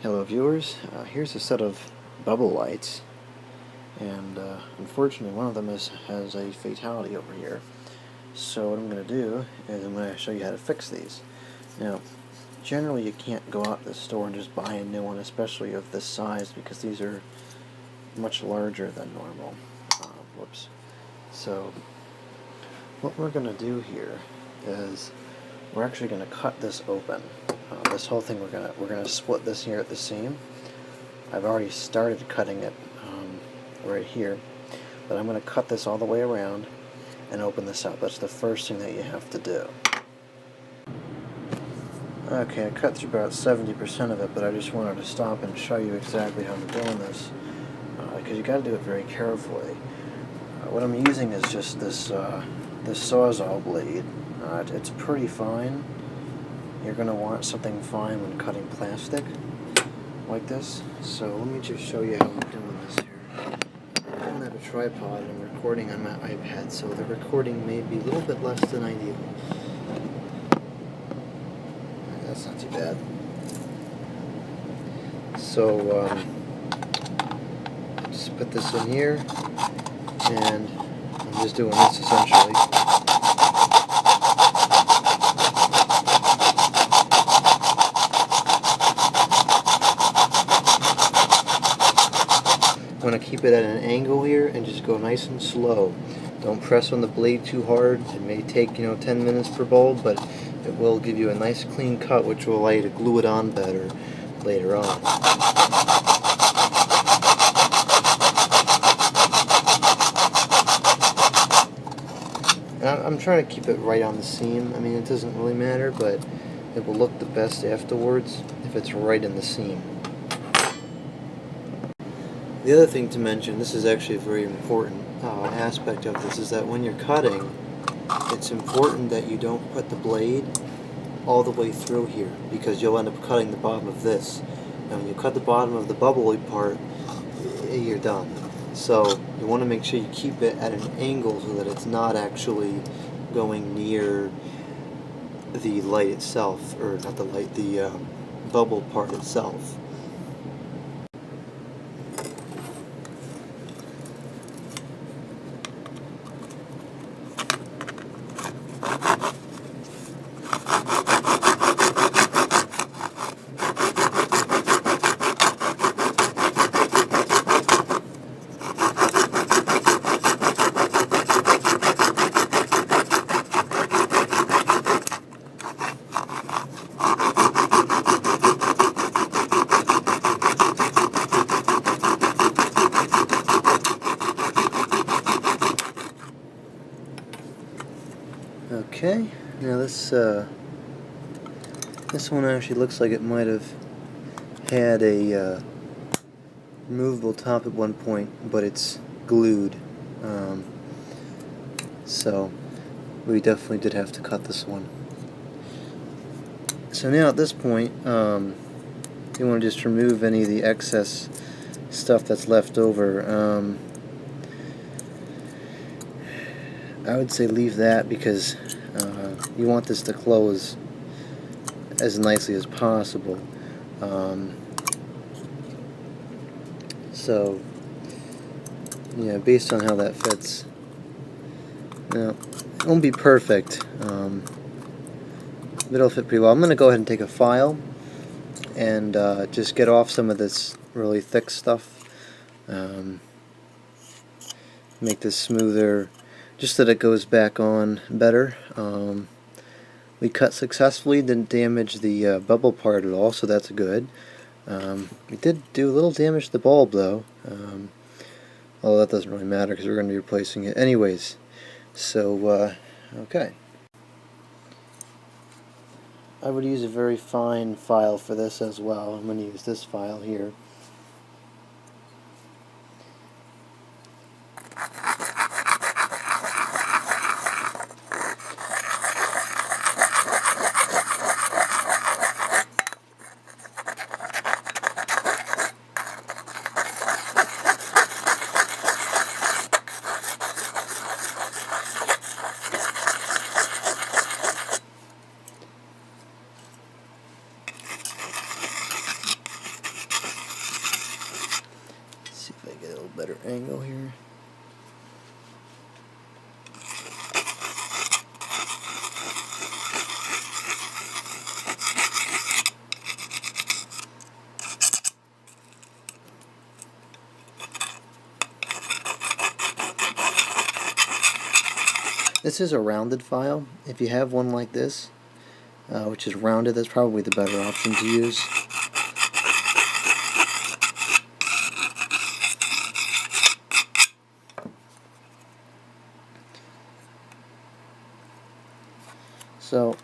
Hello viewers, here's a set of bubble lights, and unfortunately one of them has a fatality over here. So what I'm going to do is I'm going to show you how to fix these. Now, generally you can't go out to the store and just buy a new one, especially of this size, because these are much larger than normal. Whoops. So what we're going to do here is we're actually going to cut this open. This whole thing we're gonna split this here at the seam. I've already started cutting it right here, but I'm going to cut this all the way around and open this up. That's the first thing that you have to do. Okay, I cut through about 70% of it, but I just wanted to stop and show you exactly how I'm doing this, because you got to do it very carefully. What I'm using is just this Sawzall blade. It's pretty fine. You're going to want something fine when cutting plastic like this. So let me just show you how I'm doing this here. I don't have a tripod and I'm recording on my iPad, so the recording may be a little bit less than ideal. That's not too bad. So just put this in here, and I'm just doing this essentially. I'm going to keep it at an angle here and just go nice and slow. Don't press on the blade too hard. It may take 10 minutes per bulb, but it will give you a nice clean cut, which will allow you to glue it on better later on. I'm trying to keep it right on the seam. I mean, it doesn't really matter, but it will look the best afterwards if it's right in the seam. The other thing to mention, this is actually a very important aspect of this, is that when you're cutting, it's important that you don't put the blade all the way through here, because you'll end up cutting the bottom of this. And when you cut the bottom of the bubbly part, you're done. So you want to make sure you keep it at an angle so that it's not actually going near the light itself, or not the light, the bubble part itself. Okay, now this one actually looks like it might have had a removable top at one point, but it's glued. So we definitely did have to cut this one. So now at this point, you want to just remove any of the excess stuff that's left over. I would say leave that, because you want this to close as nicely as possible. So yeah, based on how that fits, now it won't be perfect, but it'll fit pretty well. I'm going to go ahead and take a file and just get off some of this really thick stuff, make this smoother, just so that it goes back on better. We cut successfully, didn't damage the bubble part at all, so that's good. We did do a little damage to the bulb though, although that doesn't really matter because we're going to be replacing it anyways. So okay. I would use a very fine file for this as well. I'm going to use this file here. better angle here. This is a rounded file. If you have one like this, which is rounded, that's probably the better option to use. So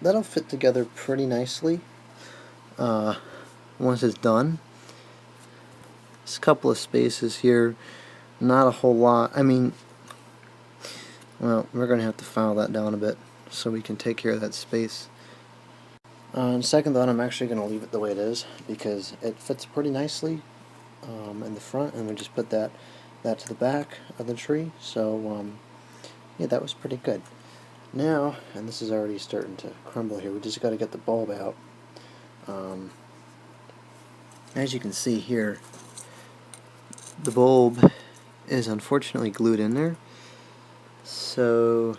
that'll fit together pretty nicely once it's done. There's a couple of spaces here, not a whole lot. I mean, well, we're going to have to file that down a bit so we can take care of that space. On second thought, I'm actually going to leave it the way it is because it fits pretty nicely in the front, and we just put that to the back of the tree. So yeah, that was pretty good. Now, and this is already starting to crumble here, we just got to get the bulb out. As you can see here, the bulb is unfortunately glued in there, so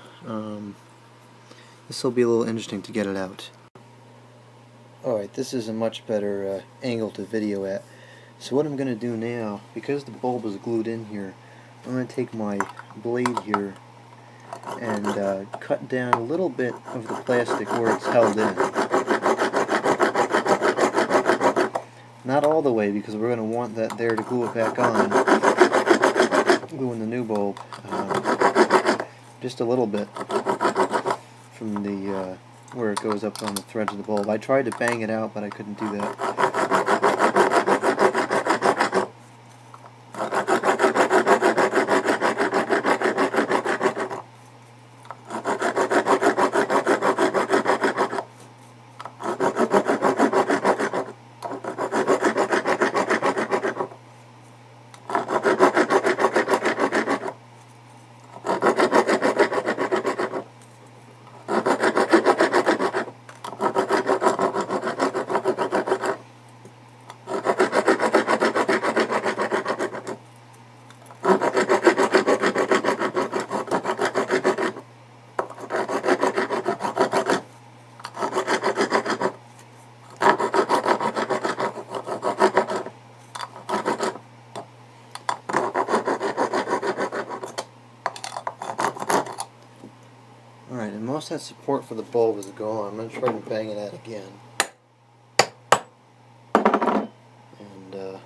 this will be a little interesting to get it out. Alright, this is a much better angle to video at. So what I'm going to do now, because the bulb is glued in here, I'm going to take my blade here and cut down a little bit of the plastic where it's held in. Not all the way, because we're going to want that there to glue it back on, glue in the new bulb. Just a little bit from the where it goes up on the threads of the bulb. I tried to bang it out, but I couldn't do that. Alright, and most of that support for the bulb is gone. I'm going to try to bang it out again. And,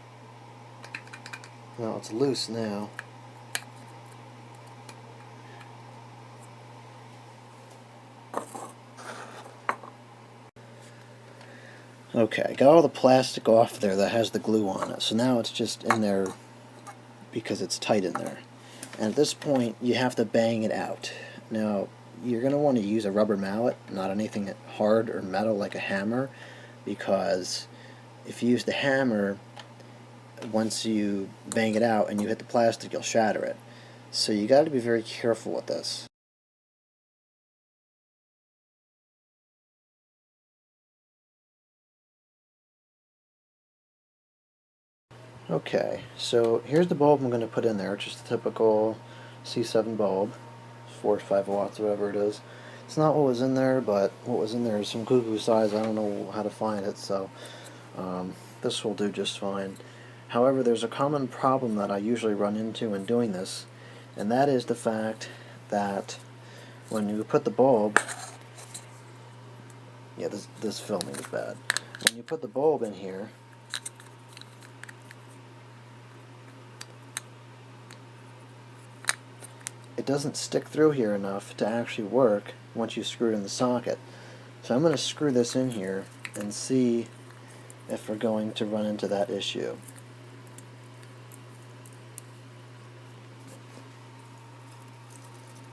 well, it's loose now. Okay, I got all the plastic off there that has the glue on it. So now it's just in there because it's tight in there. And at this point, you have to bang it out. Now, you're going to want to use a rubber mallet, not anything hard or metal like a hammer, because if you use the hammer, once you bang it out and you hit the plastic, you'll shatter it. So you got to be very careful with this. Okay, so here's the bulb I'm going to put in there. It's just a typical C7 bulb, 4 or 5 watts, whatever it is. It's not what was in there, but what was in there is some cuckoo size. I don't know how to find it, so this will do just fine. However, there's a common problem that I usually run into in doing this, and that is the fact that when you put the bulb, yeah, this filming is bad. When you put the bulb in here, it doesn't stick through here enough to actually work once you screw it in the socket. So I'm going to screw this in here and see if we're going to run into that issue.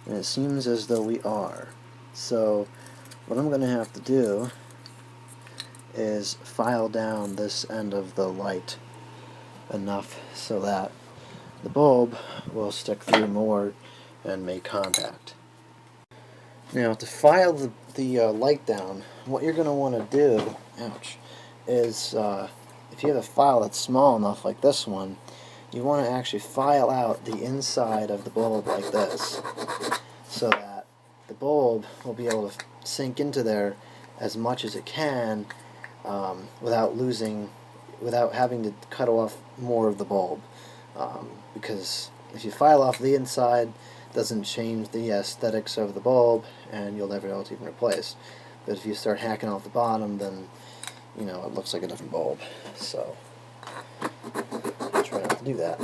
And it seems as though we are. So what I'm going to have to do is file down this end of the light enough so that the bulb will stick through more and make contact. Now, to file the light down, what you're going to want to do, ouch, is if you have a file that's small enough like this one, you want to actually file out the inside of the bulb like this, so that the bulb will be able to sink into there as much as it can without having to cut off more of the bulb. Because if you file off the inside, it doesn't change the aesthetics of the bulb, and you'll never know what to even replace. But if you start hacking off the bottom, then you know it looks like a different bulb. So try not to do that.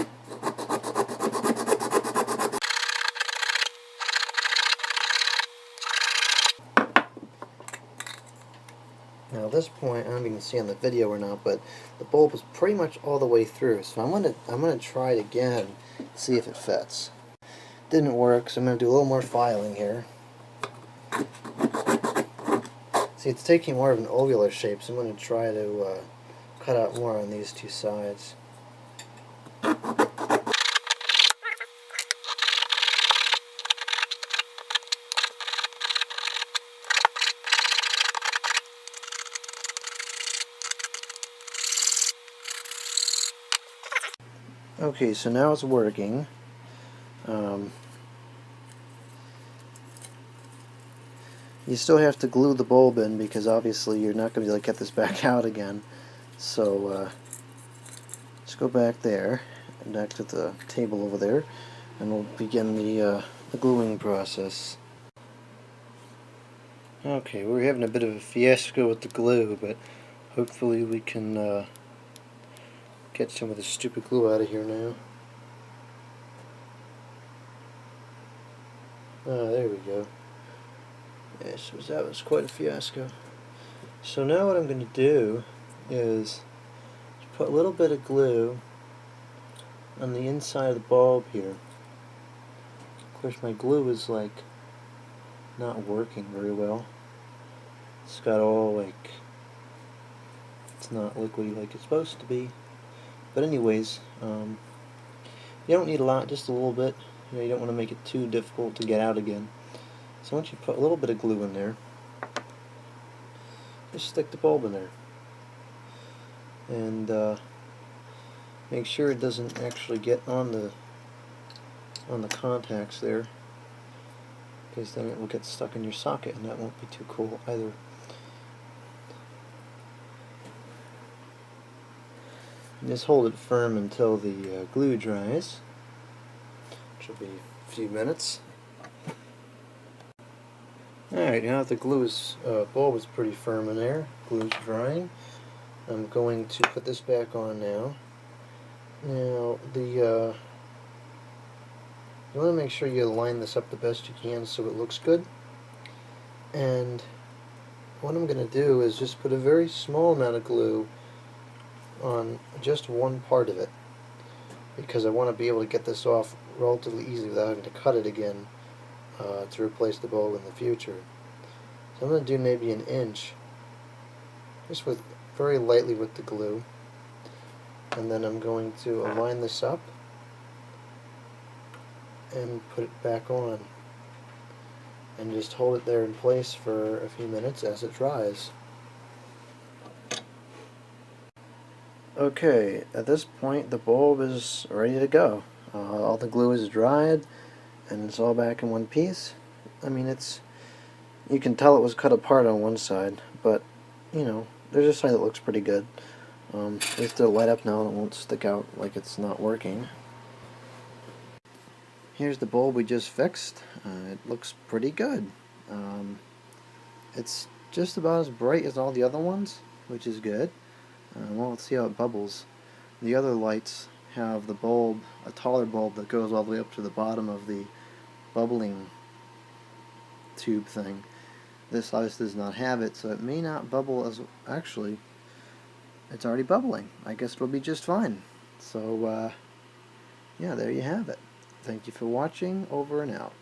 Now at this point, I don't know if you can see on the video or not, but the bulb is pretty much all the way through. So I'm gonna try it again, see if it fits. Didn't work, so I'm gonna do a little more filing here. See, it's taking more of an ovular shape, so I'm gonna try to cut out more on these two sides. Okay, so now it's working. You still have to glue the bulb in because obviously you're not going to be able to get this back out again. So let's go back there, back to the table over there, and we'll begin the gluing process. Okay, we're having a bit of a fiasco with the glue, but hopefully we can get some of the stupid glue out of here now. Ah, there we go. Yes, that was quite a fiasco. So now what I'm going to do is put a little bit of glue on the inside of the bulb here. Of course my glue is like not working very well. It's got all like, it's not liquidy like it's supposed to be. But anyways, you don't need a lot, just a little bit. You know, you don't want to make it too difficult to get out again. So once you put a little bit of glue in there, just stick the bulb in there. And make sure it doesn't actually get on the contacts there, because then it will get stuck in your socket, and that won't be too cool either. And just hold it firm until the glue dries, which will be a few minutes. Alright, now that the bulb is pretty firm in there, glue is drying, I'm going to put this back on now. Now, you want to make sure you line this up the best you can so it looks good. And what I'm going to do is just put a very small amount of glue on just one part of it, because I want to be able to get this off relatively easily without having to cut it again to replace the bulb in the future. So I'm going to do maybe an inch, just very lightly with the glue, and then I'm going to align this up and put it back on, and just hold it there in place for a few minutes as it dries. Okay, at this point the bulb is ready to go. All the glue is dried and it's all back in one piece. I mean, you can tell it was cut apart on one side, but you know, there's a side that looks pretty good. At least it'll light up now and it won't stick out like it's not working. Here's the bulb we just fixed. It looks pretty good. It's just about as bright as all the other ones, which is good. Well, let's see how it bubbles. The other lights have the bulb, a taller bulb that goes all the way up to the bottom of the bubbling tube thing. This obviously does not have it, so it may not bubble as... Actually, it's already bubbling. I guess it'll be just fine. So, yeah, there you have it. Thank you for watching. Over and out.